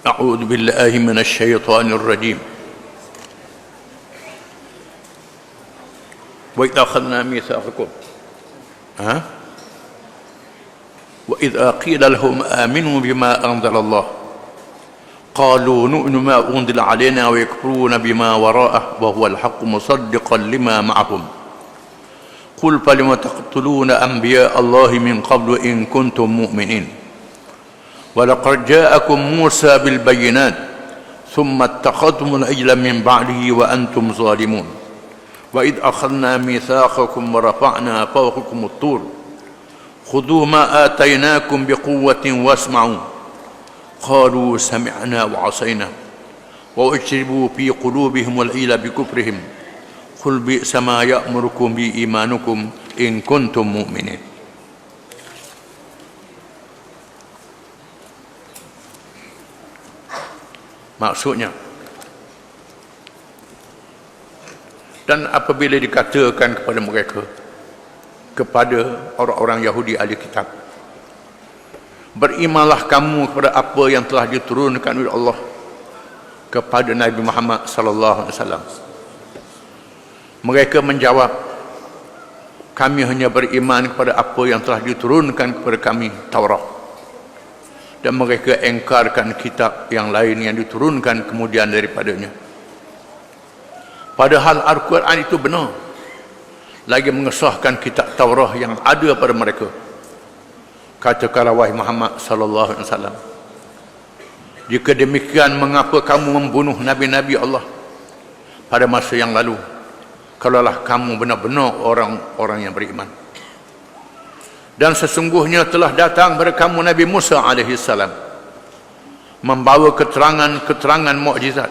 أعوذ بالله من الشيطان الرجيم وإذا أخذنا ميثاقكم وإذا قيل لهم آمنوا بما أنزل الله قالوا نؤمن ما أنزل علينا ويكفرون بما وراءه وهو الحق مصدقا لما معهم قل فلم تقتلون أنبياء الله من قبل إن كنتم مؤمنين ولقد جاءكم موسى بالبينات ثم اتخذتم العجل من بعده وأنتم ظالمون وإذ أخذنا ميثاقكم ورفعنا فوقكم الطور خذوا ما آتيناكم بقوة واسمعوا قالوا سمعنا وعصينا وأشربوا في قلوبهم العجل بكفرهم قل بئس ما يأمركم بإيمانكم إن كنتم مؤمنين. Maksudnya, dan apabila dikatakan kepada mereka, kepada orang-orang Yahudi ahli kitab, berimanlah kamu kepada apa yang telah diturunkan oleh Allah kepada Nabi Muhammad sallallahu alaihi wasallam. Mereka menjawab, kami hanya beriman kepada apa yang telah diturunkan kepada kami, Taurat. Dan mereka engkarkan kitab yang lain yang diturunkan kemudian daripadanya. Padahal Al-Quran itu benar, lagi mengesahkan kitab Taurat yang ada pada mereka. Katakanlah wahai Muhammad sallallahu alaihi wasallam, jika demikian mengapa kamu membunuh nabi-nabi Allah pada masa yang lalu, kalaulah kamu benar-benar orang-orang yang beriman. Dan sesungguhnya telah datang kepada kamu Nabi Musa alaihi salam membawa keterangan mukjizat,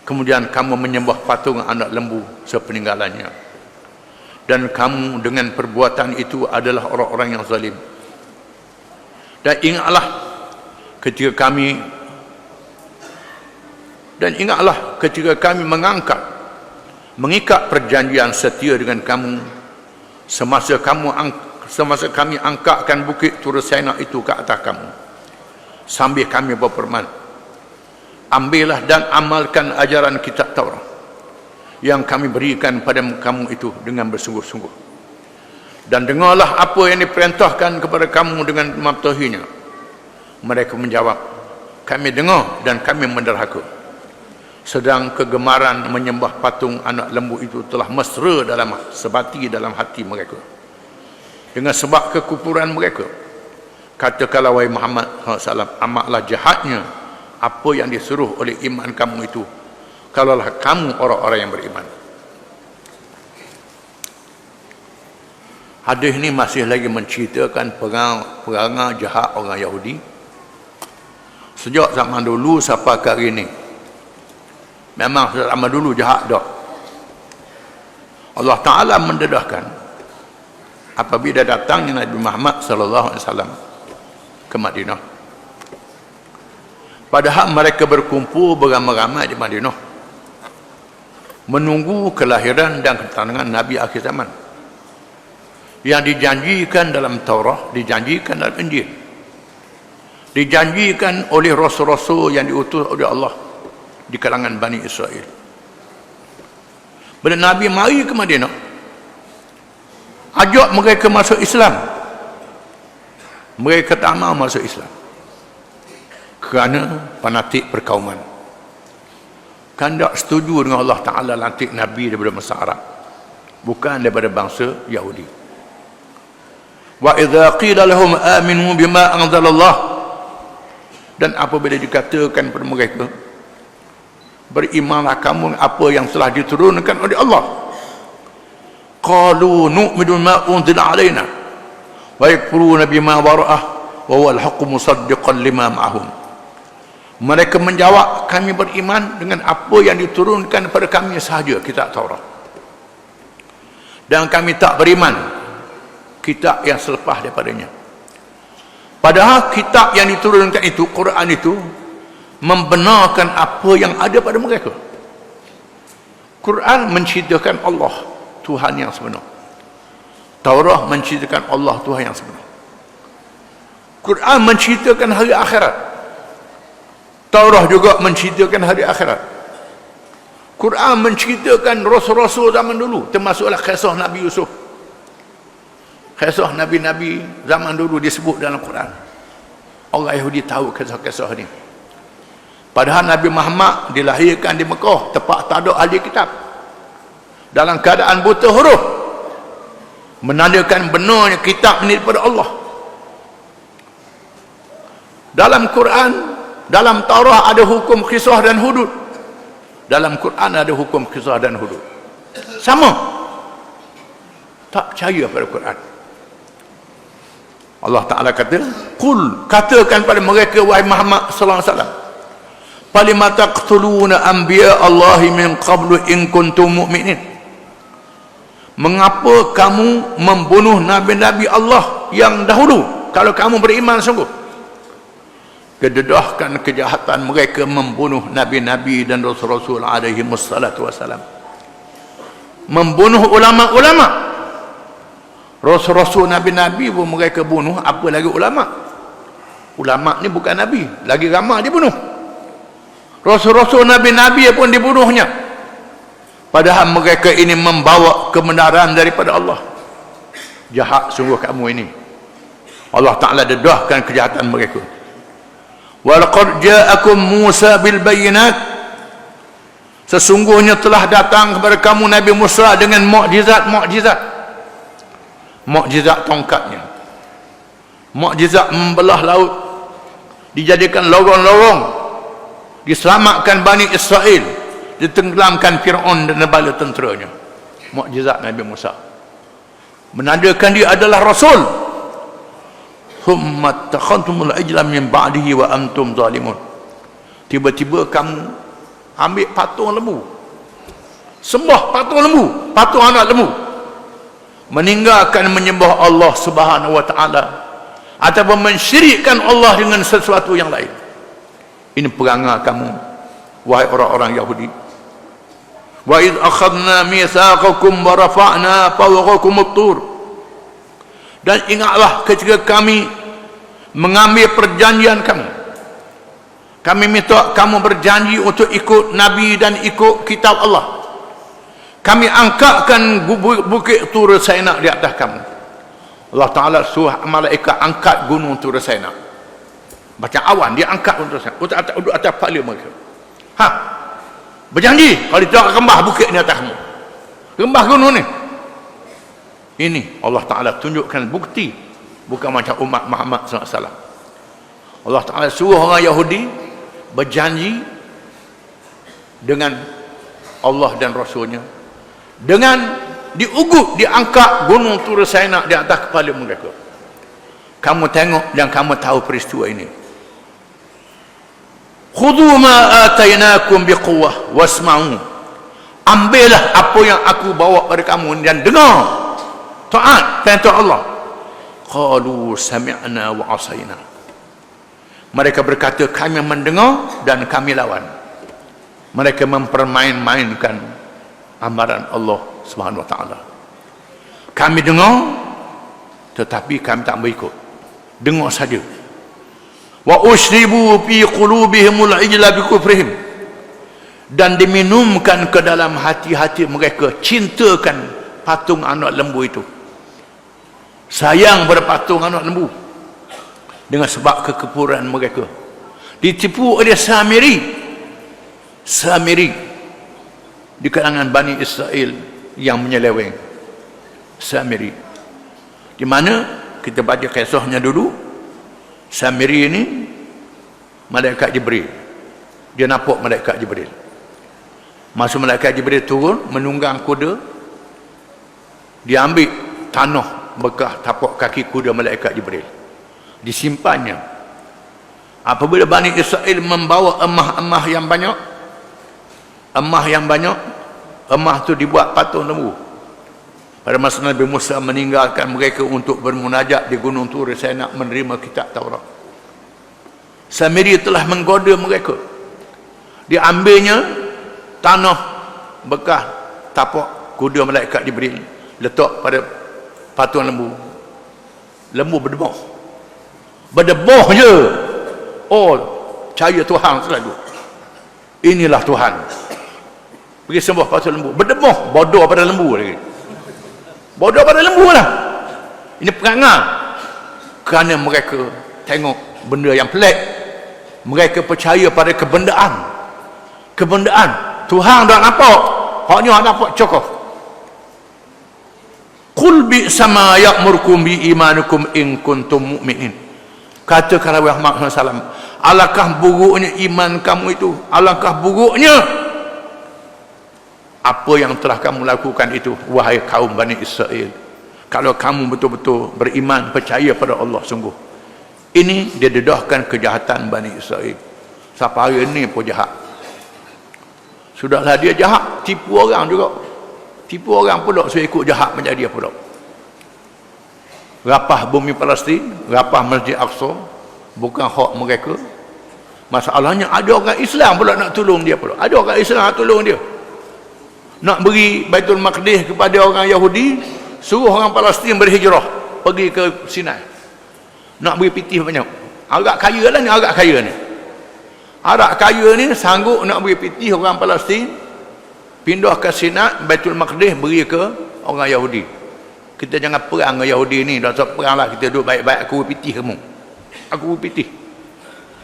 kemudian kamu menyembah patung anak lembu sepeninggalannya, dan kamu dengan perbuatan itu adalah orang-orang yang zalim. Dan ingatlah ketika kami mengikat perjanjian setia dengan kamu semasa kami angkatkan bukit Turusena itu ke atas kamu sambil kami berfirman, ambillah dan amalkan ajaran kitab Taurat yang kami berikan pada kamu itu dengan bersungguh-sungguh, dan dengarlah apa yang diperintahkan kepada kamu dengan mematuhinya. Mereka menjawab, kami dengar dan kami menderhaka. Sedang kegemaran menyembah patung anak lembu itu telah mesra dalam sebati dalam hati mereka dengan sebab kekufuran mereka. Katakanlah wahai Muhammad SAW, amatlah jahatnya apa yang disuruh oleh iman kamu itu, kalaulah kamu orang-orang yang beriman. Hadis ini masih lagi menceritakan perangai jahat orang Yahudi sejak zaman dulu sampai ke hari ini. Memang zaman dulu jahat dah. Allah Ta'ala mendedahkan apabila datangnya Nabi Muhammad sallallahu alaihi wasallam ke Madinah. Padahal mereka berkumpul beramai-ramai di Madinah menunggu kelahiran dan kedatangan Nabi akhir zaman yang dijanjikan dalam Taurat, dijanjikan dalam Injil, dijanjikan oleh rasul-rasul yang diutus oleh Allah di kalangan Bani Israel. Bila Nabi mari ke Madinah, ajak mereka masuk Islam, mereka tak mahu masuk Islam kerana fanatik perkauman, kan tak setuju dengan Allah Ta'ala lantik Nabi daripada bangsa Arab, bukan daripada bangsa Yahudi. Wa idza qila lahum aminu bima anzalallah, dan apabila dikatakan kepada mereka, berimanlah kamu apa yang telah diturunkan oleh Allah, qalu nu'minu ma unzila alaina wa yakfuruna bima wara'ah wa huwa al-haqqu musaddiqan lima ma'ahum. Mereka menjawab, kami beriman dengan apa yang diturunkan kepada kami sahaja, kitab Taurat, dan kami tak beriman kitab yang selepas daripadanya. Padahal kitab yang diturunkan itu, Quran itu, membenarkan apa yang ada pada mereka. Quran menceritakan Allah Tuhan yang sebenar, Taurat menceritakan Allah Tuhan yang sebenar. Quran menceritakan hari akhirat, Taurat juga menceritakan hari akhirat. Quran menceritakan rasul-rasul zaman dulu, termasuklah kisah Nabi Yusuf. Kisah Nabi-Nabi zaman dulu disebut dalam Quran. Orang Yahudi tahu kisah-kisah ni. Padahal Nabi Muhammad dilahirkan di Mekah, tempat tak ada ahli kitab, dalam keadaan buta huruf, menandakan benarnya kitab ini daripada Allah. Dalam Quran, dalam Taurat ada hukum qisas dan hudud. Dalam Quran ada hukum qisas dan hudud. Sama. Tak percaya pada Quran. Allah Ta'ala kata, "Qul," katakan pada mereka wahai Muhammad sallallahu alaihi wasallam, "Falima taqtuluna anbiya Allahi min qablu in kuntum mu'minin." Mengapa kamu membunuh nabi-nabi Allah yang dahulu kalau kamu beriman sungguh? Kededahkan kejahatan mereka membunuh nabi-nabi dan rasul-rasul alaihi wassalatu wassalam. Membunuh ulama-ulama. Rasul-rasul nabi-nabi pun mereka bunuh, apa lagi ulama? Ulama ni bukan nabi, lagi ramai dibunuh. Rasul-rasul nabi-nabi pun dibunuhnya. Padahal mereka ini membawa kebenaran daripada Allah. Jahat sungguh kamu ini. Allah Ta'ala dedahkan kejahatan mereka. Walaqad ja'akum Musa bil bayyinat, sesungguhnya telah datang kepada kamu Nabi Musa dengan mukjizat tongkatnya, mukjizat membelah laut, dijadikan lorong-lorong, diselamatkan Bani Israel, ditenggelamkan Fir'aun dan bala tenteranya. Mukjizat Nabi Musa menandakan dia adalah rasul. Thumma takhadtumul ijla min ba'dihi wa antum zalimun. Tiba-tiba kamu ambil patung lembu, sembah patung lembu, patung anak lembu, meninggalkan menyembah Allah Subhanahu wa taala ataupun mensyirikkan Allah dengan sesuatu yang lain. Ini perangai kamu wahai orang-orang Yahudi. Wa id akhadna mitsaqakum wa rafa'na fawqakum at-tur. Dan ingatlah ketika kami mengambil perjanjian kami minta kamu berjanji untuk ikut Nabi dan ikut kitab Allah. Kami angkatkan bukit Tur Saina di atas kamu. Allah Ta'ala suruh malaikat angkat gunung Tur Saina. Macam awan, dia angkat Tur Saina untuk atas kepala mereka. Berjanji kalau dia rembah bukit ni atas kamu, rembah gunung ni. Ini Allah Ta'ala tunjukkan bukti, bukan macam umat Muhammad SAW. Allah Ta'ala suruh orang Yahudi berjanji dengan Allah dan Rasulnya, dengan diugut, diangkat gunung Tur Saina di atas kepala mereka. Kamu tengok dan kamu tahu peristiwa ini. Khudhu ma atainakum biquwwah wasma'u. Ambillah apa yang aku bawa pada kamu dan dengar. Taat perintah Allah. Qalu sami'na wa asayna. Mereka berkata kami mendengar dan kami lawan. Mereka mempermain-mainkan amaran Allah Subhanahu wa taala. Kami dengar tetapi kami tak berikut. Dengar saja. Wa ushribu fi qulubihimul ijla bi kufrihim. Dan diminumkan ke dalam hati-hati mereka cintakan patung anak lembu itu. Sayang pada patung anak lembu dengan sebab kekufuran mereka. Ditipu oleh Samiri di kalangan Bani Israel yang menyeleweng. Samiri, di mana kita baca kisahnya dulu. Samiri ini malaikat Jibril. Dia nampak malaikat Jibril. Masa malaikat Jibril turun menunggang kuda, dia ambil tanah bekas tapak kaki kuda malaikat Jibril, disimpannya. Apabila Bani Israel membawa emah yang banyak, emah tu dibuat patung lembu. Pada masa Nabi Musa meninggalkan mereka untuk bermunajat di Gunung Tur Saina menerima kitab Taurat, Samiri telah menggoda mereka. Diambilnya tanah bekas tapak kuda malaikat Jibril, letak pada patung lembu. Lembu berdebah je. Oh, percaya Tuhan selalu. Inilah Tuhan. Pergi sembah patung lembu. Berdemuh, bodoh pada lembu lagi. Bodoh pada lembu lah. Ini perangai. Kerana mereka tengok benda yang pelik. Mereka percaya pada kebendaan. Kebendaan. Tuhan dah nampak. Haknya nampak cokoh. Qul bi sama ya'murkum bi imanukum in kuntum mu'minin. Katakanlah wahai Muhammad SAW, alangkah buruknya iman kamu itu, alangkah buruknya apa yang telah kamu lakukan itu, wahai kaum Bani Israel. Kalau kamu betul-betul beriman, percaya pada Allah sungguh. Ini dia dedahkan kejahatan Bani Israel. Sampai hari ini pun jahat. Sudahlah dia jahat, tipu orang juga. Tipu orang pula, so ikut jahat menjadi dia pula. Rapah bumi Palestin, rapah Masjid Aqsa, bukan hak mereka. Masalahnya ada orang Islam pula nak tolong dia pula. Ada orang Islam nak tolong dia. Nak beri Baitul Maqdis kepada orang Yahudi, suruh orang Palestin berhijrah pergi ke Sinai. Nak beri pitih banyak. Agak kaya lah ni, agak kaya ni. Arab kaya ni sanggup nak beri pitih orang Palestin, pindah ke Sinai, Baitul Maqdis beri ke orang Yahudi. Kita jangan perang dengan Yahudi ni, dah perang lah, kita duduk baik-baik, aku pitih kamu. Aku pitih.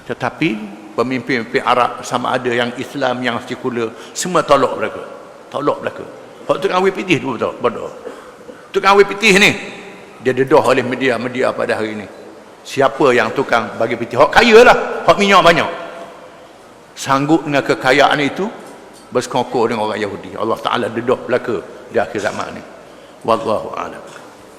Tetapi pemimpin-pemimpin Arab sama ada yang Islam, yang sekular, semua tolak mereka. Tolak mereka. Hak tukang pitih tu betul, bodoh. Tukang pitih ni dia dedah oleh media-media pada hari ini. Siapa yang tukang bagi pitih? Hak kaya lah, hak minyak banyak. Sanggup dengan kekayaan itu bersekongkol dengan orang Yahudi. Allah Ta'ala dedah belaka di akhir zaman ni. Wallahu a'lam.